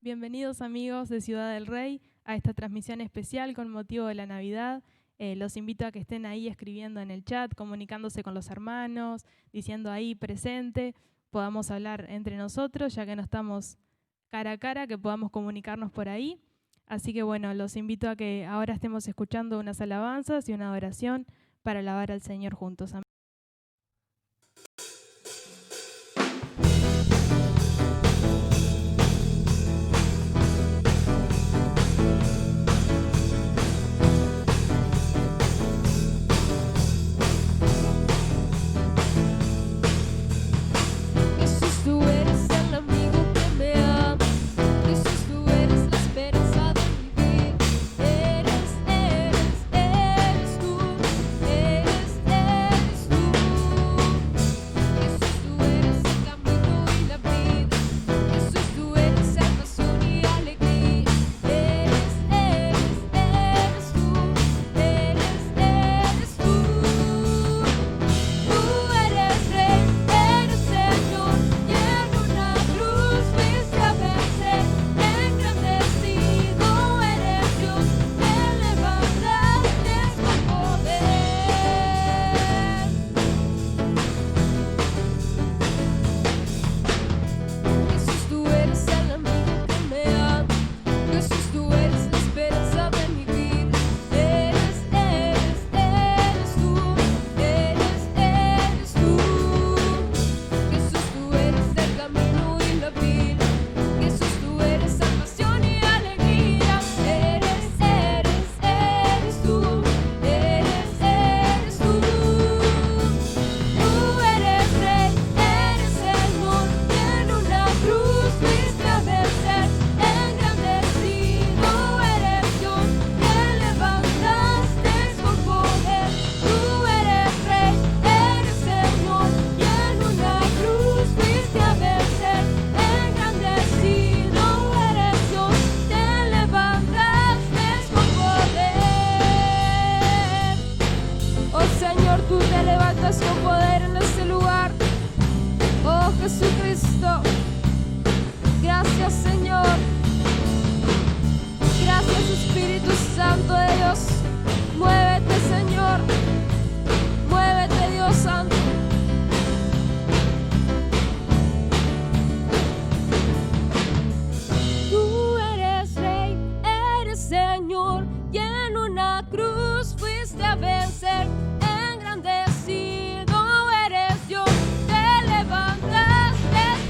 Bienvenidos amigos de Ciudad del Rey a esta transmisión especial con motivo de la Navidad. Los invito a que estén ahí escribiendo en el chat, comunicándose con los hermanos, diciendo ahí presente, podamos hablar entre nosotros, ya que no estamos cara a cara, que podamos comunicarnos por ahí. Así que bueno, los invito a que ahora estemos escuchando unas alabanzas y una adoración para alabar al Señor juntos. Amén. Engrandecido eres Dios, te levantaste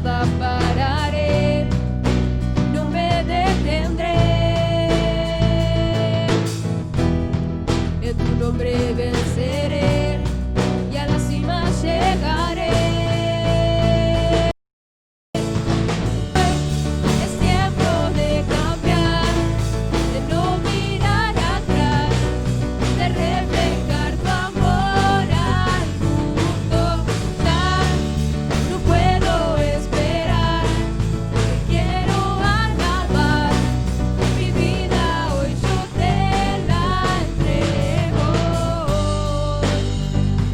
nada pararé, no me detendré. En tu nombre venceré y a la cima llegaré. Es tiempo de cambiar, de no mirar atrás, de reflejar tu amor al mundo. Ya no puedo esperar, te quiero alabar. Mi vida hoy yo te la entrego.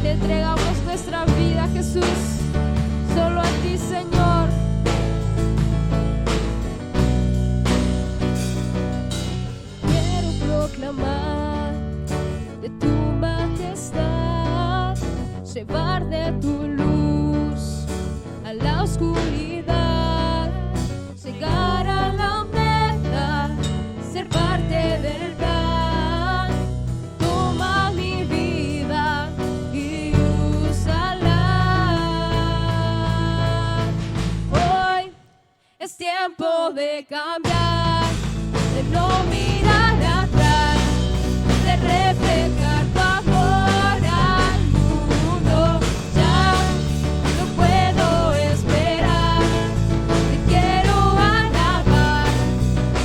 Te entregamos nuestra vida, Jesús, solo a ti, Señor. Quiero proclamar de tu majestad, llevar de tu luz a la oscuridad, llegar a la meta, ser parte del plan. Toma mi vida y úsala. Hoy es tiempo de cambiar, de no mirar atrás, de reflejar tu amor al mundo. Ya no puedo esperar, te quiero alabar.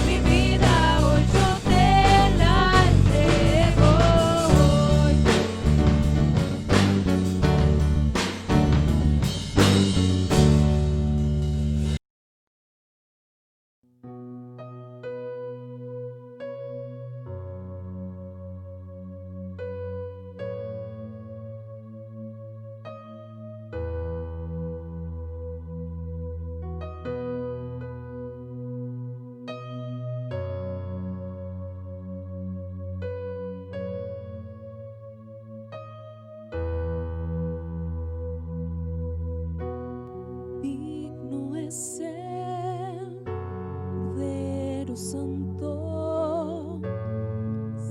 Mi vida hoy yo te la entrego. Hoy digno es el Cordero Santo,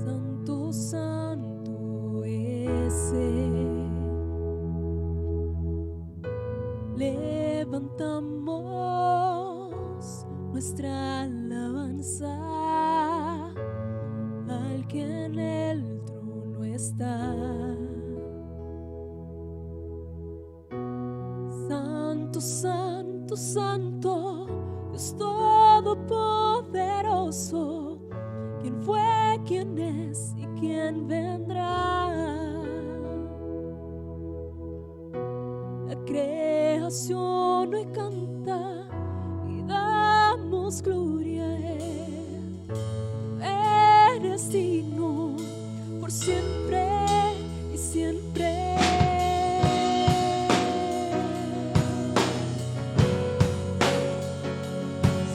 Santo, Santo es Él. Levantamos nuestra alabanza al que en el trono está. Santo, Santo, Santo, Dios Todopoderoso, ¿quién fue, quién es y quién vendrá? La creación hoy canta y damos gloria a Él. Eres digno por siempre y siempre.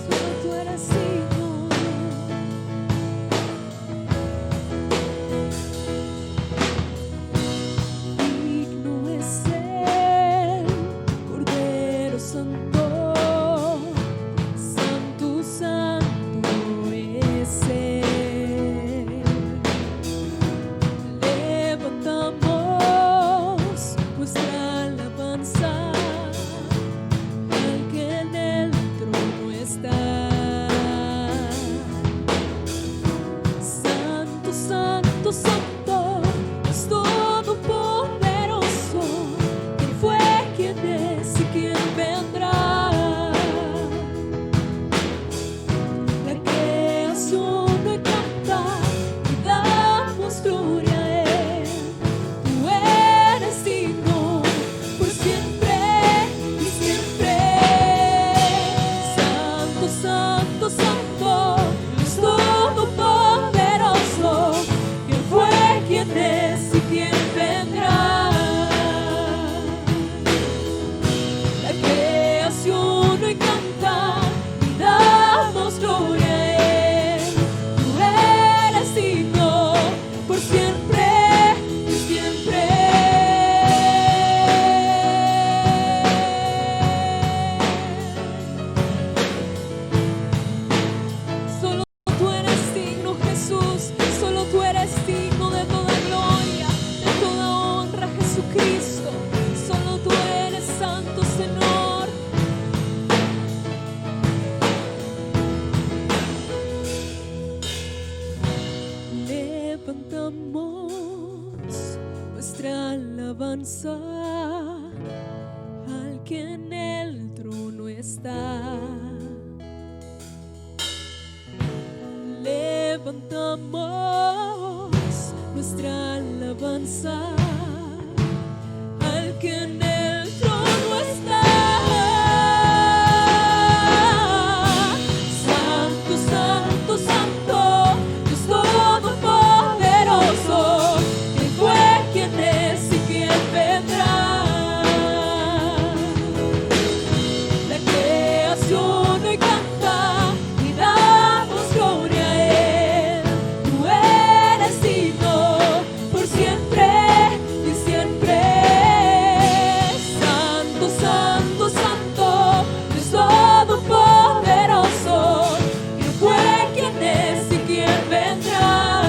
Solo tú eres digno. Digno es el Cordero Santo, Santo, Santo. alabanza al que en el trono está. Levantamos nuestra alabanza al que en el trono está. Santo, santo, santo, Dios todopoderoso, ¿quién fue, quién es y quién vendrá? La creación hoy canta y damos gloria a Él. Tú eres digno por siempre y siempre. Santo, santo, santo, Dios todopoderoso, ¿quién fue, quién es y quién vendrá?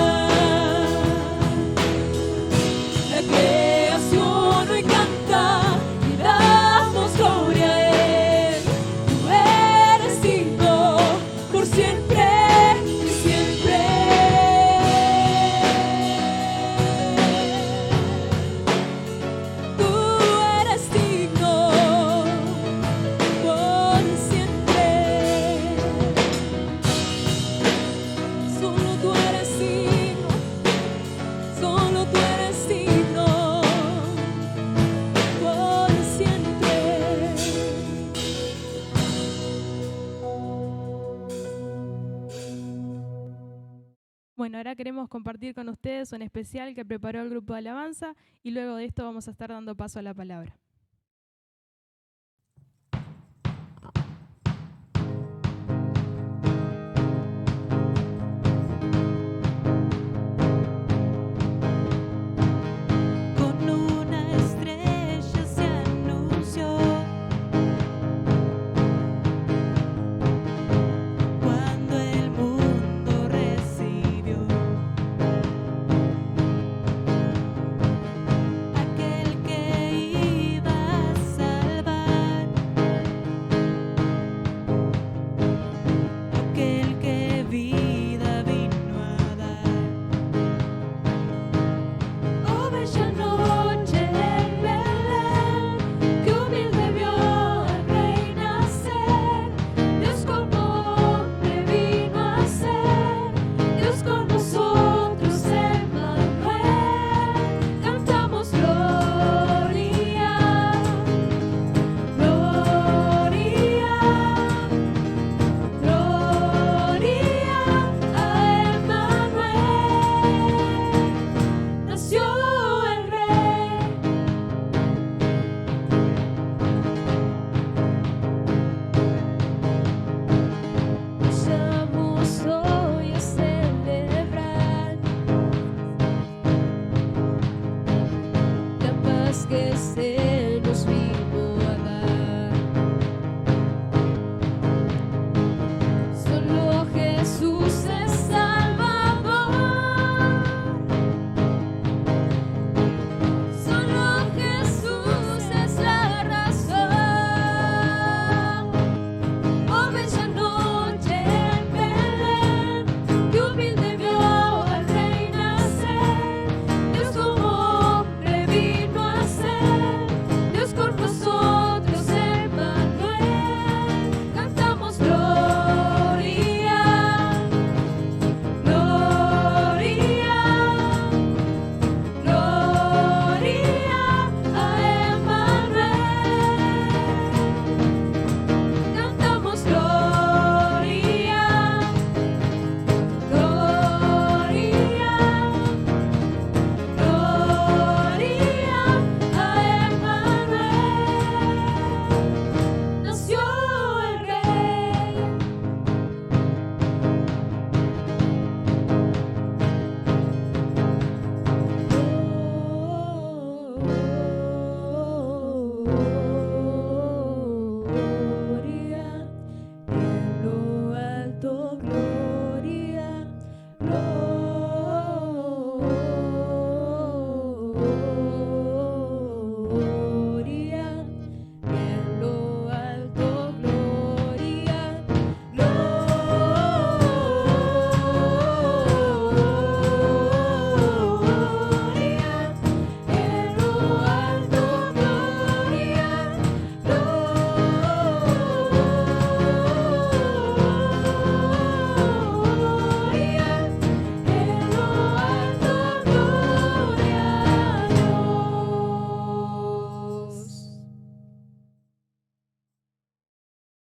La creación hoy canta y damos gloria a Él. Tú eres digno por siempre y siempre. Tú eres digno por siempre. Solo tú eres digno, solo tú eres digno por siempre. Bueno, ahora queremos compartir con ustedes un especial que preparó el grupo de alabanza y luego de esto vamos a estar dando paso a la palabra. Con una estrella se anunció cuando el mundo recibió aquel que iba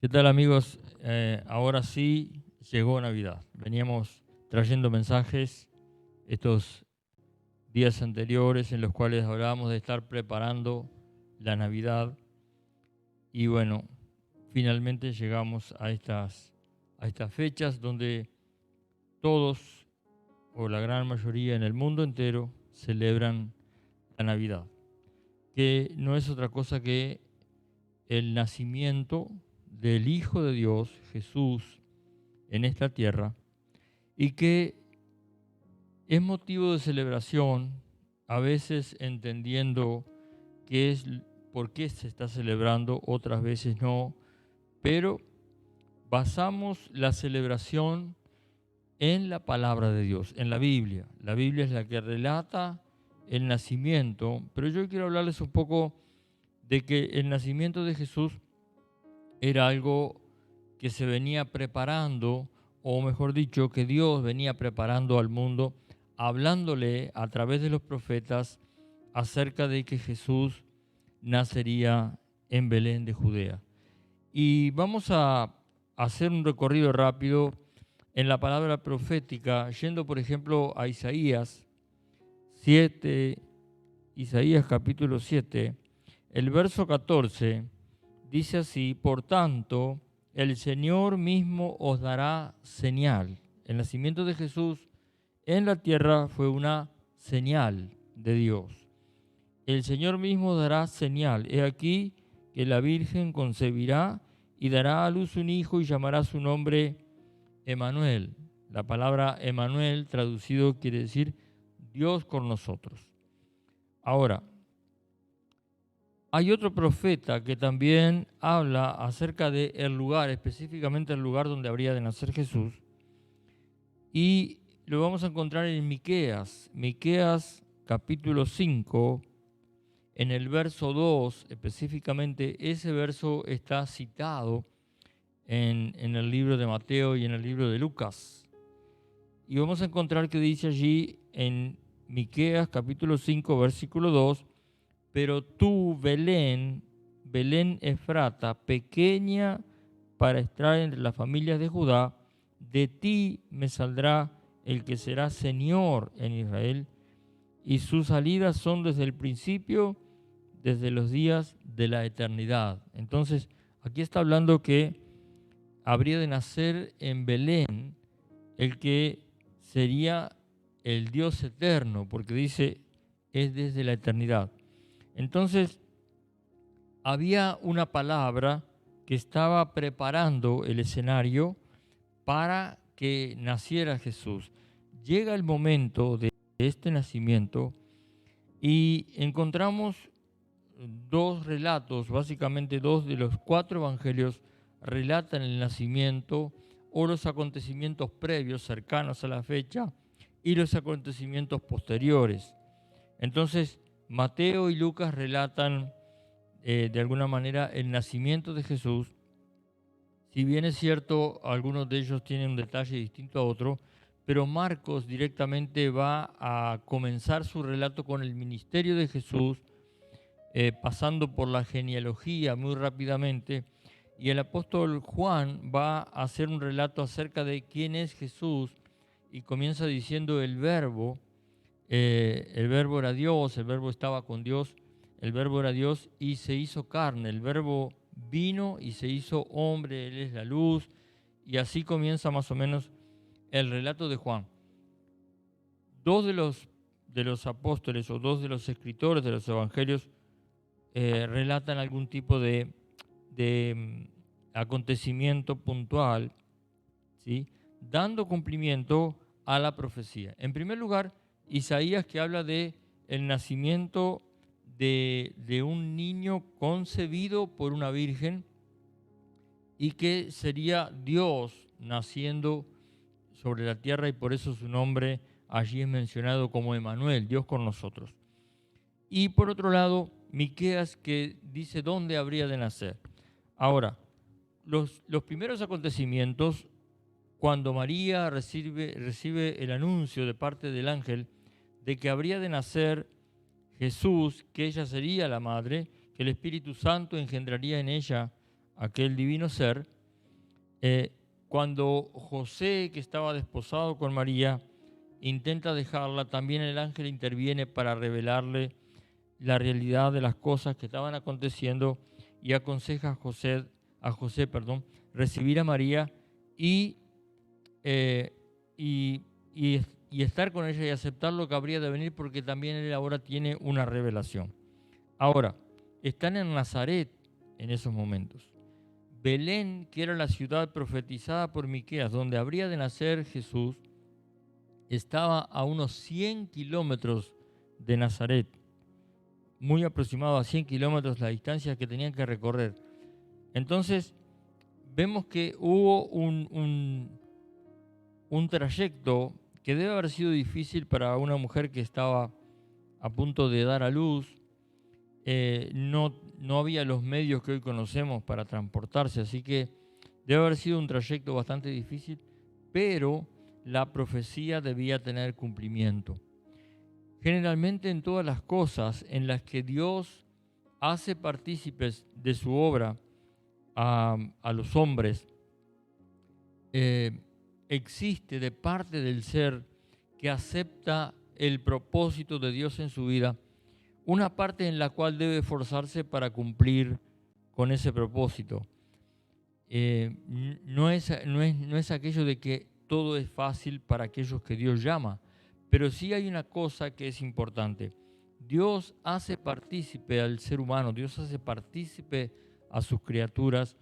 ¿Qué tal, amigos? Ahora sí llegó Navidad. Veníamos trayendo mensajes estos días anteriores en los cuales hablábamos de estar preparando la Navidad y bueno, finalmente llegamos a estas fechas donde todos o la gran mayoría en el mundo entero celebran la Navidad, que no es otra cosa que el nacimiento del Hijo de Dios, Jesús, en esta tierra, y que es motivo de celebración, a veces entendiendo qué es, por qué se está celebrando, otras veces no, pero basamos la celebración en la palabra de Dios, en la Biblia. La Biblia es la que relata el nacimiento, pero yo quiero hablarles un poco de que el nacimiento de Jesús era algo que se venía preparando, o mejor dicho, que Dios venía preparando al mundo, hablándole a través de los profetas acerca de que Jesús nacería en Belén de Judea. Y vamos a hacer un recorrido rápido en la palabra profética, yendo por ejemplo a Isaías 7, Isaías capítulo 7, el verso 14, dice así: por tanto, el Señor mismo os dará señal. El nacimiento de Jesús en la tierra fue una señal de Dios. El Señor mismo dará señal. He aquí que la Virgen concebirá y dará a luz un hijo y llamará su nombre Emmanuel. La palabra Emmanuel traducido quiere decir Dios con nosotros. Ahora, hay otro profeta que también habla acerca del lugar, específicamente el lugar donde habría de nacer Jesús. Y lo vamos a encontrar en Miqueas capítulo 5, en el verso 2, específicamente ese verso está citado en el libro de Mateo y en el libro de Lucas. Y vamos a encontrar que dice allí en Miqueas capítulo 5, versículo 2, pero tú, Belén, Belén Efrata, pequeña para estar entre las familias de Judá, de ti me saldrá el que será Señor en Israel, y sus salidas son desde el principio, desde los días de la eternidad. Entonces, aquí está hablando que habría de nacer en Belén el que sería el Dios eterno, porque dice, es desde la eternidad. Entonces, había una palabra que estaba preparando el escenario para que naciera Jesús. Llega el momento de este nacimiento y encontramos dos relatos, básicamente dos de los 4 evangelios relatan el nacimiento o los acontecimientos previos cercanos a la fecha y los acontecimientos posteriores. Entonces, Mateo y Lucas relatan de alguna manera el nacimiento de Jesús. Si bien es cierto, algunos de ellos tienen un detalle distinto a otro, pero Marcos directamente va a comenzar su relato con el ministerio de Jesús, pasando por la genealogía muy rápidamente, y el apóstol Juan va a hacer un relato acerca de quién es Jesús, y comienza diciendo el verbo era Dios, el verbo estaba con Dios, el verbo era Dios y se hizo carne, el verbo vino y se hizo hombre, Él es la luz, y así comienza más o menos el relato de Juan. Dos de los apóstoles o dos de los escritores de los evangelios relatan algún tipo de acontecimiento puntual, ¿sí?, dando cumplimiento a la profecía. En primer lugar, Isaías, que habla de el nacimiento de un niño concebido por una virgen y que sería Dios naciendo sobre la tierra, y por eso su nombre allí es mencionado como Emmanuel, Dios con nosotros. Y por otro lado, Miqueas, que dice dónde habría de nacer. Ahora, los primeros acontecimientos, cuando María recibe el anuncio de parte del ángel de que habría de nacer Jesús, que ella sería la madre, que el Espíritu Santo engendraría en ella aquel divino ser, Cuando José, que estaba desposado con María, intenta dejarla, también el ángel interviene para revelarle la realidad de las cosas que estaban aconteciendo y aconseja a José, recibir a María y, eh, y, y estar con ella y aceptar lo que habría de venir, porque también él ahora tiene una revelación. Ahora, están en Nazaret en esos momentos. Belén, que era la ciudad profetizada por Miqueas, donde habría de nacer Jesús, estaba a unos 100 kilómetros de Nazaret, muy aproximado a 100 kilómetros la distancia que tenían que recorrer. Entonces, vemos que hubo un trayecto que debe haber sido difícil para una mujer que estaba a punto de dar a luz. No había los medios que hoy conocemos para transportarse, así que debe haber sido un trayecto bastante difícil, pero la profecía debía tener cumplimiento. Generalmente en todas las cosas en las que Dios hace partícipes de su obra a los hombres, existe de parte del ser que acepta el propósito de Dios en su vida, una parte en la cual debe esforzarse para cumplir con ese propósito. No es aquello de que todo es fácil para aquellos que Dios llama, pero sí hay una cosa que es importante. Dios hace partícipe al ser humano, Dios hace partícipe a sus criaturas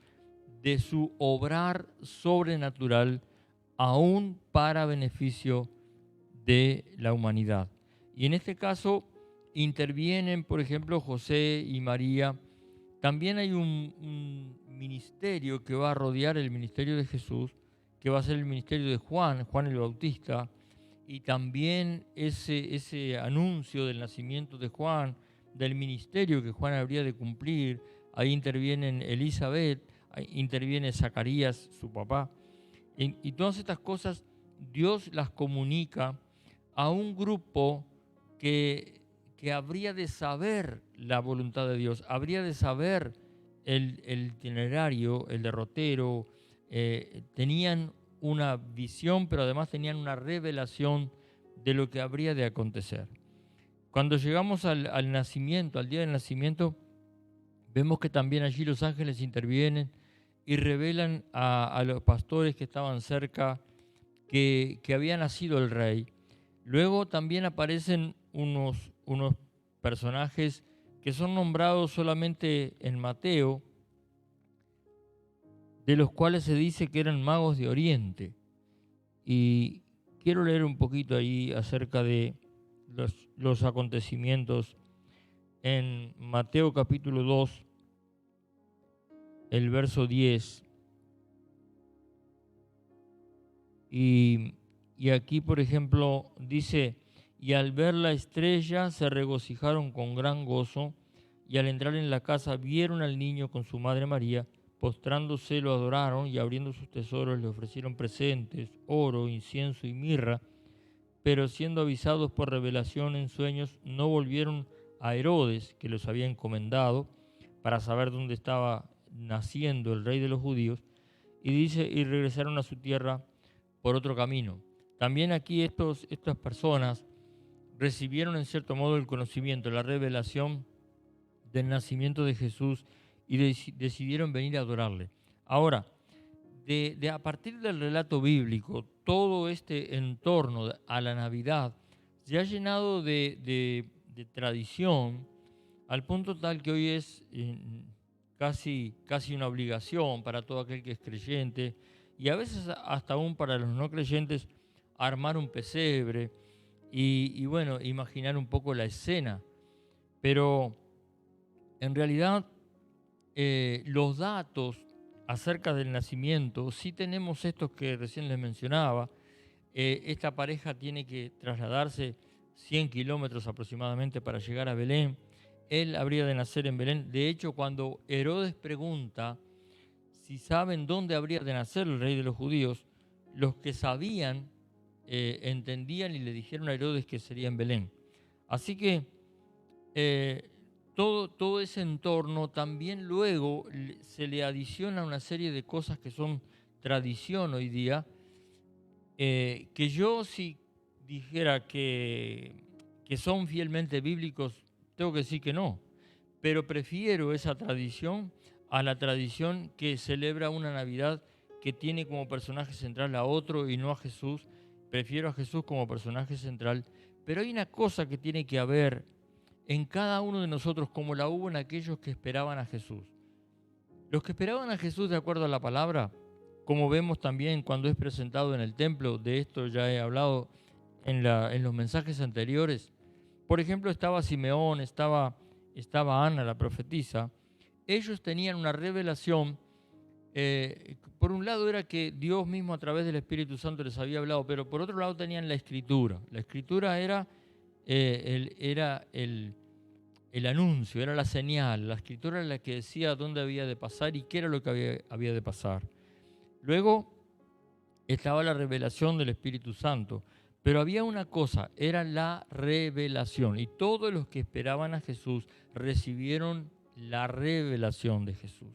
de su obrar sobrenatural, aún para beneficio de la humanidad. Y en este caso intervienen, por ejemplo, José y María. También hay un ministerio que va a rodear el ministerio de Jesús, que va a ser el ministerio de Juan el Bautista, y también ese anuncio del nacimiento de Juan, del ministerio que Juan habría de cumplir. Ahí intervienen Elizabeth, ahí interviene Zacarías, su papá, y todas estas cosas Dios las comunica a un grupo que habría de saber la voluntad de Dios, habría de saber el itinerario, el derrotero. Tenían una visión, pero además tenían una revelación de lo que habría de acontecer. Cuando llegamos al nacimiento, al día del nacimiento, vemos que también allí los ángeles intervienen y revelan a los pastores que estaban cerca que había nacido el rey. Luego también aparecen unos personajes que son nombrados solamente en Mateo, de los cuales se dice que eran magos de Oriente. Y quiero leer un poquito ahí acerca de los acontecimientos en Mateo capítulo 2, el verso 10. Y aquí, por ejemplo, dice: y al ver la estrella se regocijaron con gran gozo, y al entrar en la casa vieron al niño con su madre María. Postrándose lo adoraron, y abriendo sus tesoros le ofrecieron presentes, oro, incienso y mirra. Pero siendo avisados por revelación en sueños, no volvieron a Herodes, que los había encomendado, para saber dónde estaba naciendo el rey de los judíos. Y dice, y regresaron a su tierra por otro camino. También aquí estas personas recibieron en cierto modo el conocimiento, la revelación del nacimiento de Jesús, y decidieron venir a adorarle. Ahora, a partir del relato bíblico, todo este entorno a la Navidad se ha llenado de tradición, al punto tal que hoy es casi una obligación para todo aquel que es creyente, y a veces hasta aún para los no creyentes, armar un pesebre y bueno, imaginar un poco la escena. Pero en realidad los datos acerca del nacimiento, sí tenemos estos que recién les mencionaba. Esta pareja tiene que trasladarse 100 kilómetros aproximadamente para llegar a Belén. Él habría de nacer en Belén. De hecho, cuando Herodes pregunta si saben dónde habría de nacer el rey de los judíos, los que sabían entendían y le dijeron a Herodes que sería en Belén. Así que todo ese entorno también luego se le adiciona una serie de cosas que son tradición hoy día, que yo si dijera que son fielmente bíblicos, tengo que decir que no, pero prefiero esa tradición a la tradición que celebra una Navidad que tiene como personaje central a otro y no a Jesús. Prefiero a Jesús como personaje central, pero hay una cosa que tiene que haber en cada uno de nosotros como la hubo en aquellos que esperaban a Jesús. Los que esperaban a Jesús de acuerdo a la palabra, como vemos también cuando es presentado en el templo, de esto ya he hablado en los mensajes anteriores. Por ejemplo, estaba Simeón, estaba Ana, la profetisa. Ellos tenían una revelación. Por un lado era que Dios mismo a través del Espíritu Santo les había hablado, pero por otro lado tenían la Escritura. La Escritura era el anuncio, era la señal. La Escritura era la que decía dónde había de pasar y qué era lo que había de pasar. Luego estaba la revelación del Espíritu Santo. Pero había una cosa, era la revelación. Y todos los que esperaban a Jesús recibieron la revelación de Jesús.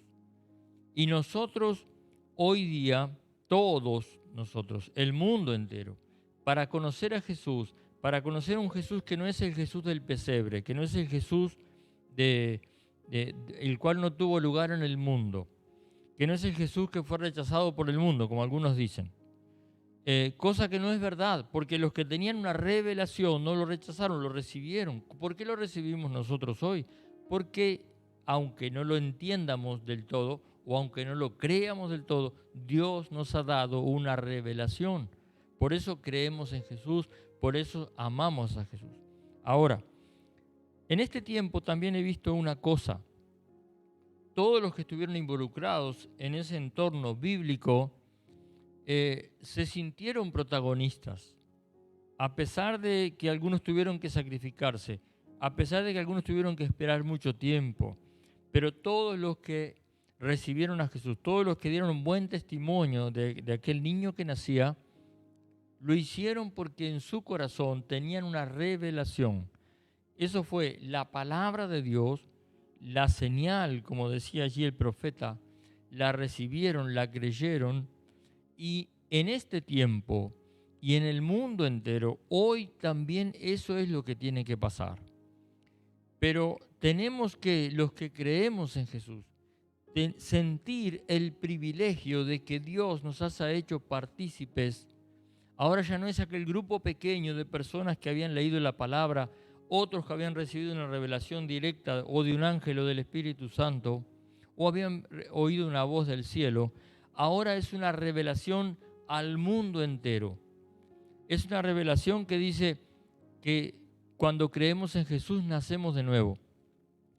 Y nosotros, hoy día, todos nosotros, el mundo entero, para conocer a Jesús, para conocer a un Jesús que no es el Jesús del pesebre, que no es el Jesús el cual no tuvo lugar en el mundo, que no es el Jesús que fue rechazado por el mundo, como algunos dicen. Cosa que no es verdad, porque los que tenían una revelación no lo rechazaron, lo recibieron. ¿Por qué lo recibimos nosotros hoy? Porque aunque no lo entiendamos del todo, o aunque no lo creamos del todo, Dios nos ha dado una revelación. Por eso creemos en Jesús, por eso amamos a Jesús. Ahora, en este tiempo también he visto una cosa. Todos los que estuvieron involucrados en ese entorno bíblico se sintieron protagonistas, a pesar de que algunos tuvieron que sacrificarse, a pesar de que algunos tuvieron que esperar mucho tiempo, pero todos los que recibieron a Jesús, todos los que dieron un buen testimonio de aquel niño que nacía, lo hicieron porque en su corazón tenían una revelación. Eso fue la palabra de Dios, la señal, como decía allí el profeta, la recibieron, la creyeron. Y en este tiempo y en el mundo entero, hoy también eso es lo que tiene que pasar. Pero tenemos que, los que creemos en Jesús, sentir el privilegio de que Dios nos haya hecho partícipes. Ahora ya no es aquel grupo pequeño de personas que habían leído la palabra, otros que habían recibido una revelación directa o de un ángel o del Espíritu Santo, o habían oído una voz del cielo. Ahora es una revelación al mundo entero. Es una revelación que dice que cuando creemos en Jesús nacemos de nuevo.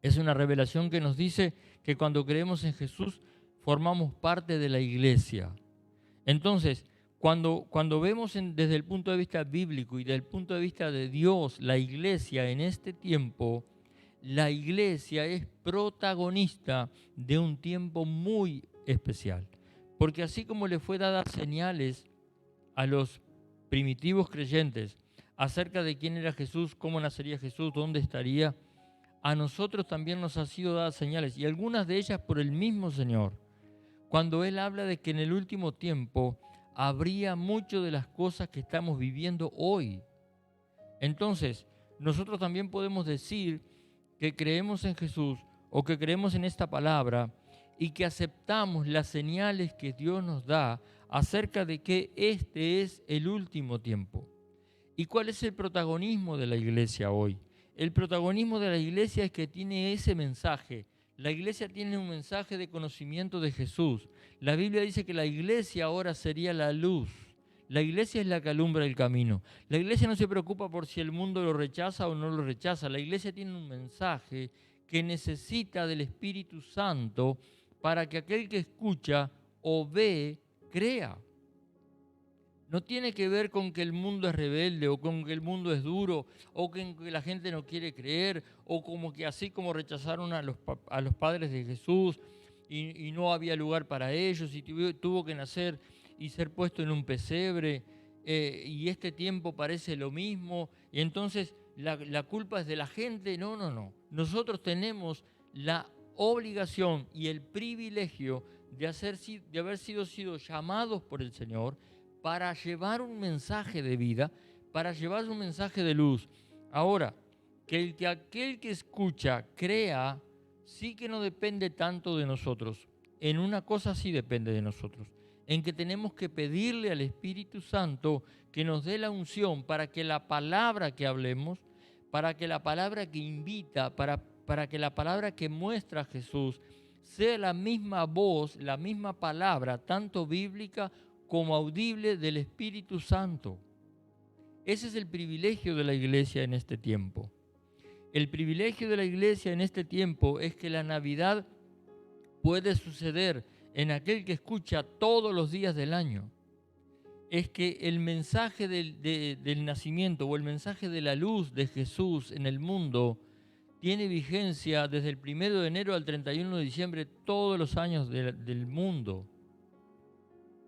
Es una revelación que nos dice que cuando creemos en Jesús formamos parte de la iglesia. Entonces, cuando vemos desde el punto de vista bíblico y desde el punto de vista de Dios, la iglesia en este tiempo, la iglesia es protagonista de un tiempo muy especial. Porque así como le fue dada señales a los primitivos creyentes acerca de quién era Jesús, cómo nacería Jesús, dónde estaría, a nosotros también nos han sido dadas señales, y algunas de ellas por el mismo Señor. Cuando Él habla de que en el último tiempo habría mucho de las cosas que estamos viviendo hoy. Entonces, nosotros también podemos decir que creemos en Jesús o que creemos en esta palabra y que aceptamos las señales que Dios nos da acerca de que este es el último tiempo. ¿Y cuál es el protagonismo de la iglesia hoy? El protagonismo de la iglesia es que tiene ese mensaje. La iglesia tiene un mensaje de conocimiento de Jesús. La Biblia dice que la iglesia ahora sería la luz. La iglesia es la que alumbra el camino. La iglesia no se preocupa por si el mundo lo rechaza o no lo rechaza. La iglesia tiene un mensaje que necesita del Espíritu Santo para que aquel que escucha o ve, crea. No tiene que ver con que el mundo es rebelde o con que el mundo es duro o con que la gente no quiere creer o como que así como rechazaron a los padres de Jesús y no había lugar para ellos y tuvo que nacer y ser puesto en un pesebre y este tiempo parece lo mismo y entonces la culpa es de la gente. No. Nosotros tenemos la obligación y el privilegio de haber sido llamados por el Señor para llevar un mensaje de vida, para llevar un mensaje de luz. Ahora, que aquel que escucha crea, sí que no depende tanto de nosotros. En una cosa sí depende de nosotros, en que tenemos que pedirle al Espíritu Santo que nos dé la unción para que la palabra que hablemos, para que la palabra que invita, para que la palabra que muestra a Jesús sea la misma voz, la misma palabra, tanto bíblica como audible del Espíritu Santo. Ese es el privilegio de la iglesia en este tiempo. El privilegio de la iglesia en este tiempo es que la Navidad puede suceder en aquel que escucha todos los días del año. Es que el mensaje del nacimiento o el mensaje de la luz de Jesús en el mundo tiene vigencia desde el 1 de enero al 31 de diciembre todos los años del mundo.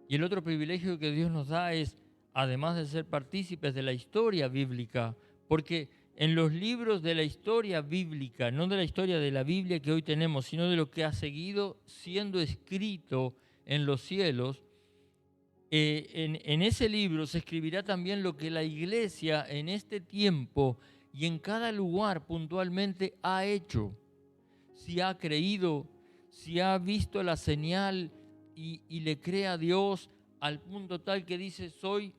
Y el otro privilegio que Dios nos da es, además de ser partícipes de la historia bíblica, porque en los libros de la historia bíblica, no de la historia de la Biblia que hoy tenemos, sino de lo que ha seguido siendo escrito en los cielos, en ese libro se escribirá también lo que la iglesia en este tiempo y en cada lugar puntualmente ha hecho. Si ha creído, si ha visto la señal y le cree a Dios al punto tal que dice: soy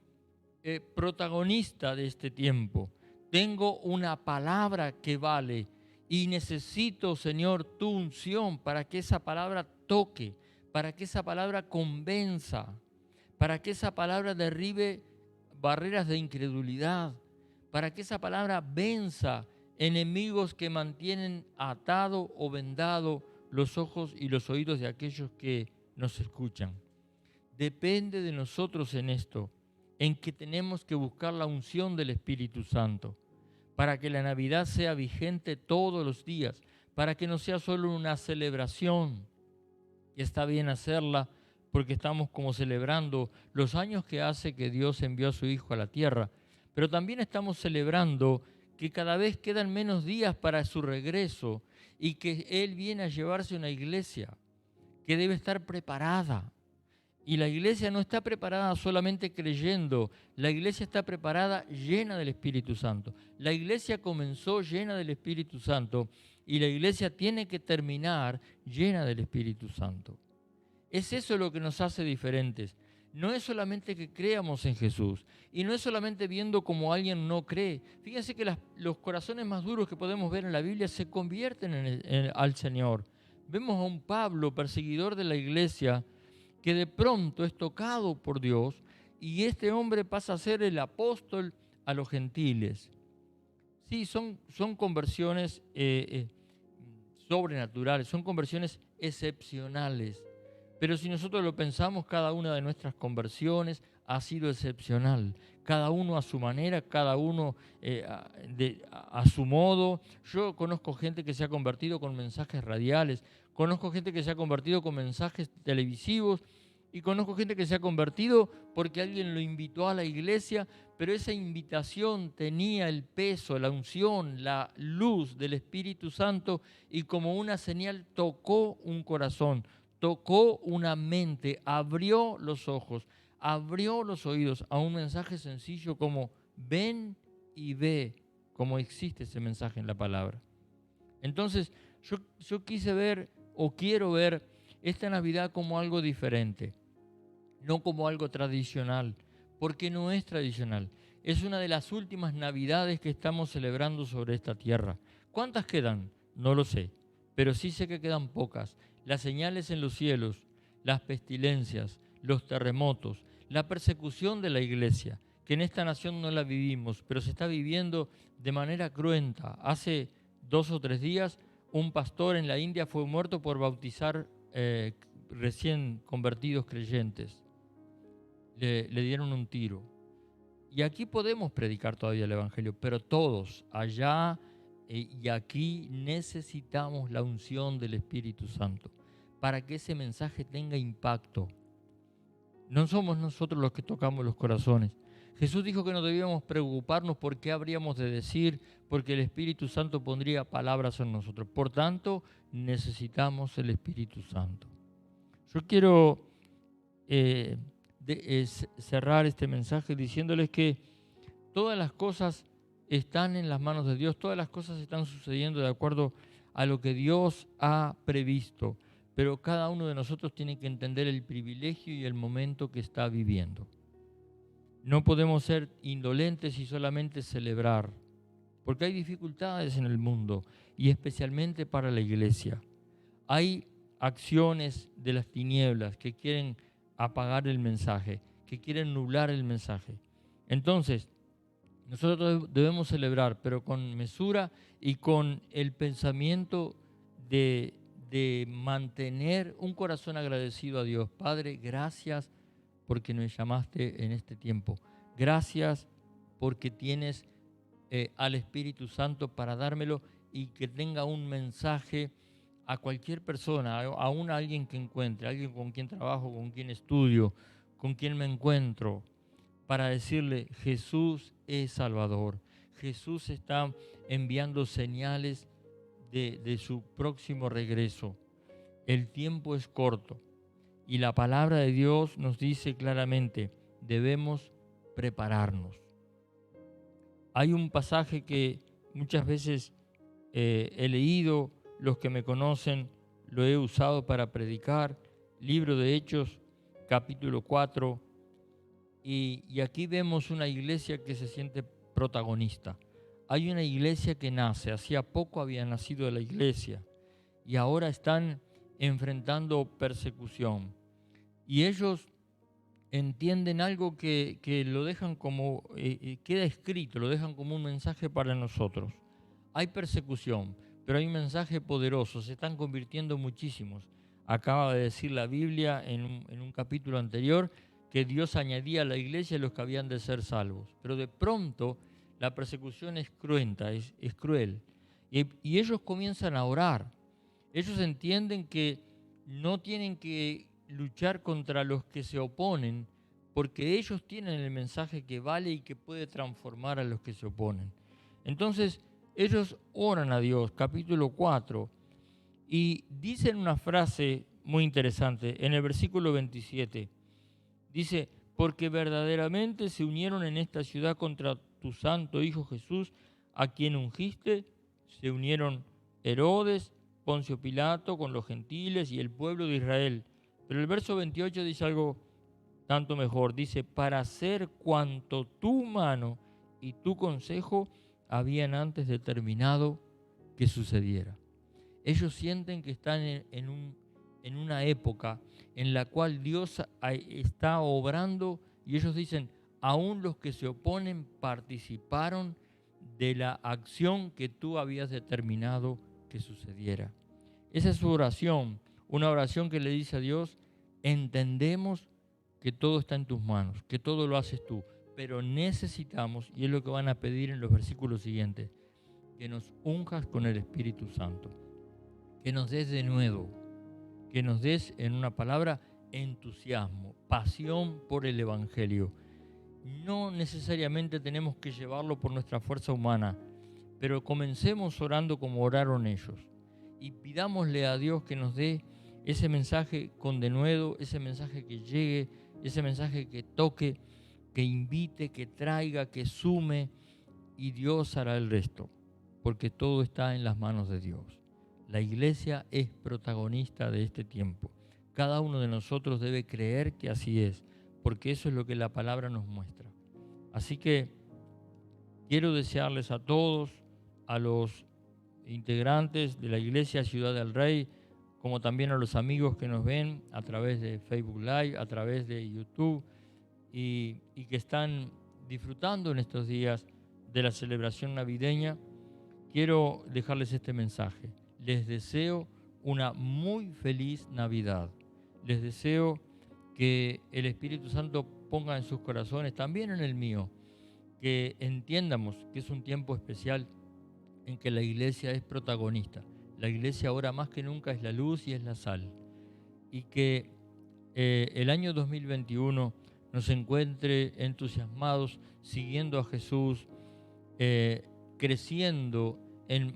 protagonista de este tiempo. Tengo una palabra que vale y necesito, Señor, tu unción para que esa palabra toque, para que esa palabra convenza, para que esa palabra derribe barreras de incredulidad, para que esa palabra venza enemigos que mantienen atado o vendado los ojos y los oídos de aquellos que nos escuchan. Depende de nosotros en esto, en que tenemos que buscar la unción del Espíritu Santo, para que la Navidad sea vigente todos los días, para que no sea solo una celebración, y está bien hacerla porque estamos como celebrando los años que hace que Dios envió a su Hijo a la tierra, pero también estamos celebrando que cada vez quedan menos días para su regreso y que Él viene a llevarse una iglesia que debe estar preparada. Y la iglesia no está preparada solamente creyendo, la iglesia está preparada llena del Espíritu Santo. La iglesia comenzó llena del Espíritu Santo y la iglesia tiene que terminar llena del Espíritu Santo. Es eso lo que nos hace diferentes. No es solamente que creamos en Jesús y no es solamente viendo como alguien no cree. Fíjense que los corazones más duros que podemos ver en la Biblia se convierten al Señor. Vemos a un Pablo, perseguidor de la iglesia, que de pronto es tocado por Dios y este hombre pasa a ser el apóstol a los gentiles. Sí, son conversiones sobrenaturales, son conversiones excepcionales. Pero si nosotros lo pensamos, cada una de nuestras conversiones ha sido excepcional. Cada uno a su manera, cada uno a su modo. Yo conozco gente que se ha convertido con mensajes radiales, conozco gente que se ha convertido con mensajes televisivos y conozco gente que se ha convertido porque alguien lo invitó a la iglesia, pero esa invitación tenía el peso, la unción, la luz del Espíritu Santo y como una señal tocó un corazón, tocó una mente, abrió los ojos, abrió los oídos a un mensaje sencillo como ven y ve, como existe ese mensaje en la palabra. Entonces, yo quise ver o quiero ver esta Navidad como algo diferente, no como algo tradicional, porque no es tradicional. Es una de las últimas Navidades que estamos celebrando sobre esta tierra. ¿Cuántas quedan? No lo sé, pero sí sé que quedan pocas. Las señales en los cielos, las pestilencias, los terremotos, la persecución de la iglesia, que en esta nación no la vivimos, pero se está viviendo de manera cruenta. Hace 2 o 3 días, un pastor en la India fue muerto por bautizar recién convertidos creyentes. Le dieron un tiro. Y aquí podemos predicar todavía el Evangelio, pero todos allá y aquí necesitamos la unción del Espíritu Santo para que ese mensaje tenga impacto. No somos nosotros los que tocamos los corazones. Jesús dijo que no debíamos preocuparnos por qué habríamos de decir, porque el Espíritu Santo pondría palabras en nosotros. Por tanto, necesitamos el Espíritu Santo. Yo quiero cerrar este mensaje diciéndoles que todas las cosas están en las manos de Dios, todas las cosas están sucediendo de acuerdo a lo que Dios ha previsto, pero cada uno de nosotros tiene que entender el privilegio y el momento que está viviendo. No podemos ser indolentes y solamente celebrar, porque hay dificultades en el mundo y especialmente para la iglesia. Hay acciones de las tinieblas que quieren apagar el mensaje, que quieren nublar el mensaje. Entonces, nosotros debemos celebrar, pero con mesura y con el pensamiento de mantener un corazón agradecido a Dios. Padre, gracias porque nos llamaste en este tiempo. Gracias porque tienes al Espíritu Santo para dármelo y que tenga un mensaje a cualquier persona, aún a alguien que encuentre, a alguien con quien trabajo, con quien estudio, con quien me encuentro, para decirle: Jesús es Salvador. Jesús está enviando señales de su próximo regreso. El tiempo es corto y la palabra de Dios nos dice claramente: debemos prepararnos. Hay un pasaje que muchas veces he leído, los que me conocen lo he usado para predicar, libro de Hechos, capítulo 4, y aquí vemos una iglesia que se siente protagonista. Hay una iglesia que nace, hacía poco había nacido la iglesia, y ahora están enfrentando persecución. Y ellos entienden algo que lo dejan como, queda escrito, lo dejan como un mensaje para nosotros. Hay persecución, pero hay un mensaje poderoso, se están convirtiendo muchísimos. Acaba de decir la Biblia en un capítulo anterior que Dios añadía a la iglesia los que habían de ser salvos. Pero de pronto la persecución es cruenta, es cruel. Y ellos comienzan a orar. Ellos entienden que no tienen que luchar contra los que se oponen, porque ellos tienen el mensaje que vale y que puede transformar a los que se oponen. Entonces, ellos oran a Dios, capítulo 4, y dicen una frase muy interesante en el versículo 27. Dice: porque verdaderamente se unieron en esta ciudad contra tu santo Hijo Jesús, a quien ungiste. Se unieron Herodes, Poncio Pilato, con los gentiles y el pueblo de Israel. Pero el verso 28 dice algo tanto mejor. Dice: para hacer cuanto tu mano y tu consejo habían antes determinado que sucediera. Ellos sienten que están en una época en la cual Dios está obrando, y ellos dicen: aún los que se oponen participaron de la acción que tú habías determinado que sucediera. Esa es su oración, una oración que le dice a Dios: entendemos que todo está en tus manos, que todo lo haces tú, pero necesitamos, y es lo que van a pedir en los versículos siguientes, que nos unjas con el Espíritu Santo, que nos des de nuevo, que nos des, en una palabra, entusiasmo, pasión por el Evangelio. No necesariamente tenemos que llevarlo por nuestra fuerza humana, pero comencemos orando como oraron ellos y pidámosle a Dios que nos dé ese mensaje con denuedo, ese mensaje que llegue, ese mensaje que toque, que invite, que traiga, que sume, y Dios hará el resto, porque todo está en las manos de Dios. La iglesia es protagonista de este tiempo. Cada uno de nosotros debe creer que así es, porque eso es lo que la palabra nos muestra. Así que quiero desearles a todos, a los integrantes de la Iglesia Ciudad del Rey, como también a los amigos que nos ven a través de Facebook Live, a través de YouTube, y que están disfrutando en estos días de la celebración navideña, quiero dejarles este mensaje. Les deseo una muy feliz Navidad. Les deseo que el Espíritu Santo ponga en sus corazones, también en el mío, que entiendamos que es un tiempo especial en que la iglesia es protagonista. La iglesia ahora más que nunca es la luz y es la sal. Y que el año 2021 nos encuentre entusiasmados, siguiendo a Jesús, creciendo,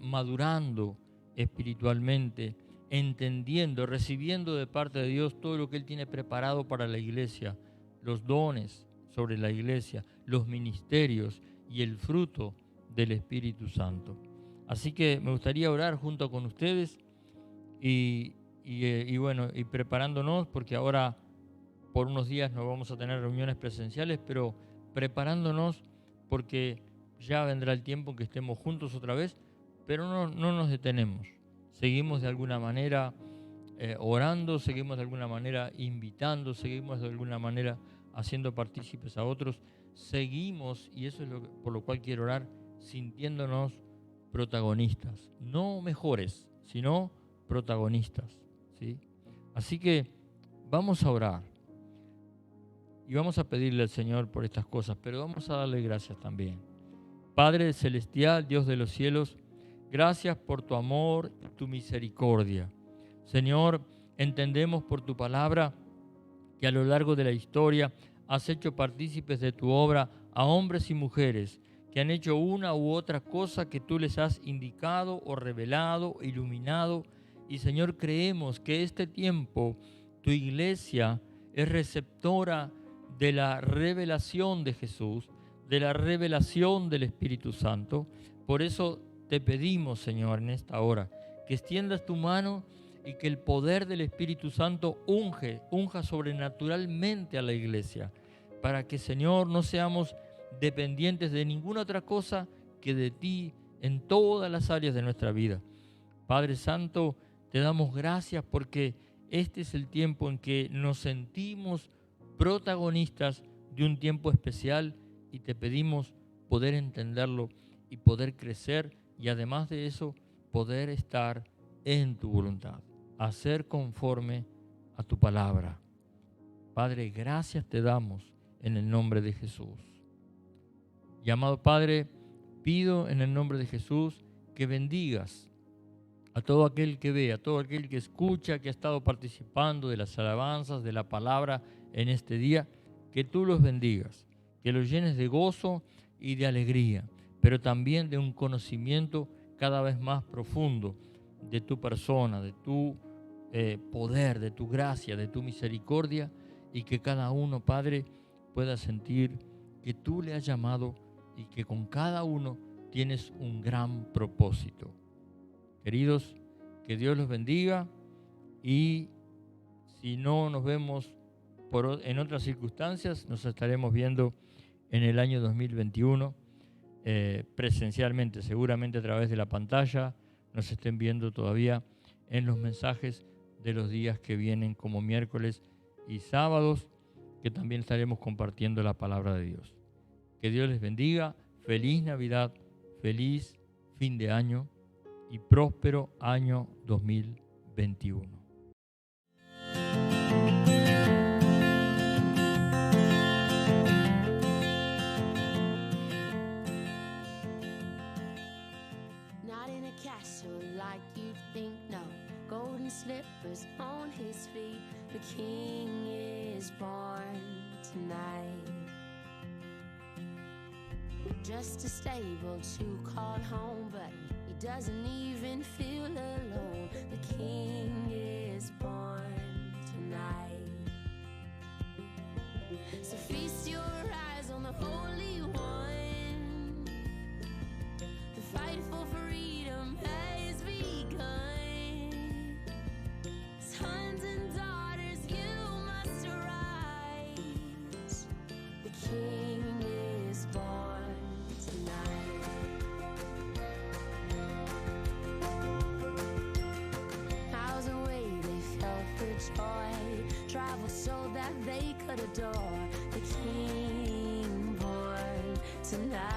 madurando espiritualmente, entendiendo, recibiendo de parte de Dios todo lo que Él tiene preparado para la iglesia, los dones sobre la iglesia, los ministerios y el fruto del Espíritu Santo. Así que me gustaría orar junto con ustedes y preparándonos, porque ahora por unos días no vamos a tener reuniones presenciales, pero preparándonos porque ya vendrá el tiempo en que estemos juntos otra vez, pero no nos detenemos. Seguimos de alguna manera orando, seguimos de alguna manera invitando, seguimos de alguna manera haciendo partícipes a otros, seguimos, y eso es por lo cual quiero orar, sintiéndonos protagonistas, no mejores, sino protagonistas, ¿sí? Así que vamos a orar y vamos a pedirle al Señor por estas cosas, pero vamos a darle gracias también. Padre celestial, Dios de los cielos, gracias por tu amor y tu misericordia. Señor, entendemos por tu palabra que a lo largo de la historia has hecho partícipes de tu obra a hombres y mujeres que han hecho una u otra cosa que tú les has indicado o revelado, iluminado. Y Señor, creemos que este tiempo tu iglesia es receptora de la revelación de Jesús, de la revelación del Espíritu Santo. Por eso te pedimos, Señor, en esta hora, que extiendas tu mano y que el poder del Espíritu Santo unja sobrenaturalmente a la iglesia, para que, Señor, no seamos dependientes de ninguna otra cosa que de ti en todas las áreas de nuestra vida. Padre Santo, te damos gracias porque este es el tiempo en que nos sentimos protagonistas de un tiempo especial y te pedimos poder entenderlo y poder crecer y además de eso poder estar en tu voluntad, hacer conforme a tu palabra. Padre, gracias te damos en el nombre de Jesús. Y amado Padre, pido en el nombre de Jesús que bendigas a todo aquel que ve, a todo aquel que escucha, que ha estado participando de las alabanzas, de la palabra en este día, que tú los bendigas, que los llenes de gozo y de alegría, pero también de un conocimiento cada vez más profundo de tu persona, de tu poder, de tu gracia, de tu misericordia, y que cada uno, Padre, pueda sentir que tú le has llamado y que con cada uno tienes un gran propósito. Queridos, que Dios los bendiga, y si no nos vemos en otras circunstancias, nos estaremos viendo en el año 2021 presencialmente, seguramente a través de la pantalla, nos estén viendo todavía en los mensajes de los días que vienen como miércoles y sábados, que también estaremos compartiendo la palabra de Dios. Que Dios les bendiga, feliz Navidad, feliz fin de año y próspero año 2021. Not in a castle like you'd think, no. Golden slippers on his feet. The king is born tonight. Just a stable to call home, but he doesn't even feel alone. The king is born tonight. So feast your eyes on the Holy One. The fight for freedom has begun. Sons and daughters, you must rise. The king is born tonight. Miles away they felt the joy, traveled so that they could adore the king born tonight.